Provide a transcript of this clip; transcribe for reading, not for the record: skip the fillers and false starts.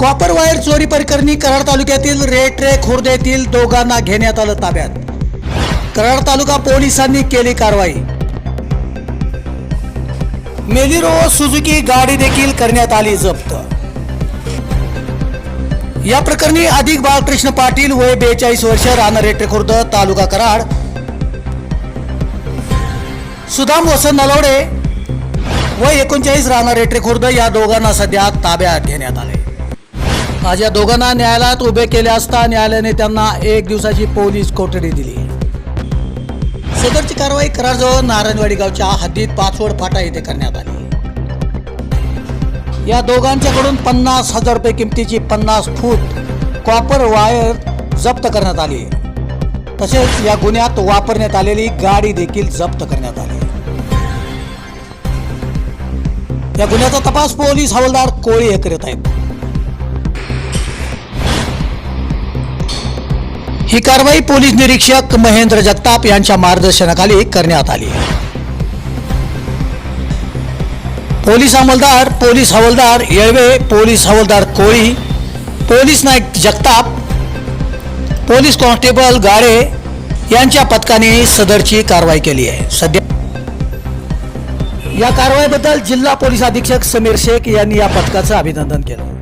Copper wire चोरी प्रकरणी कराड तालुक्यातील रेटरे खुर्द येथील दोघांना घेण्यात आलं ताब्यात। कराड तालुका पोलिसांनी केली कारवाई। मेलिरो सुझुकी गाडी देखील करण्यात आली जप्त। या प्रकरणी अधिक बाळकृष्ण पाटील वय 42 वर्ष राहणार रेटरे खुर्द तालुका कराड, सुदाम वसंत नलवडे वय 39 राहणार रेटरे खुर्द या दोघांना सध्या ताब्यात घेण्यात आले। आज या दोघांना न्यायालयात उभे केले असता न्यायालयाने त्यांना 1 दिवसाची पोलीस कोठडी दिली। सदरची कारवाई कराडजवळ नारायणवाडी गावच्या हद्दीत पाचवड फाटा येथे करण्यात आली। या दोघांच्याकडून 50,000 रुपये किमतीची 50 फूट कॉपर वायर जप्त करण्यात आली। तसेच या गुन्ह्यात वापरण्यात आलेली गाडी देखील जप्त करण्यात आली। या गुन्ह्याचा तपास पोलीस हवालदार कोळी हे करत आहेत। ही कारवाई पोलीस निरीक्षक महेंद्र जगताप यांच्या मार्गदर्शनाखाली करण्यात आली। पोलीस हवालदार येळवे, पोलीस हवालदार Koli, police Naik Jagtap, police constable Gade यांच्या पथकाने सदरची कारवाई केली आहे। सध्या या कारवाईबद्दल जिल्हा पोलीस अधीक्षक समीर शेख यांनी या पथकाचं अभिनंदन केलं।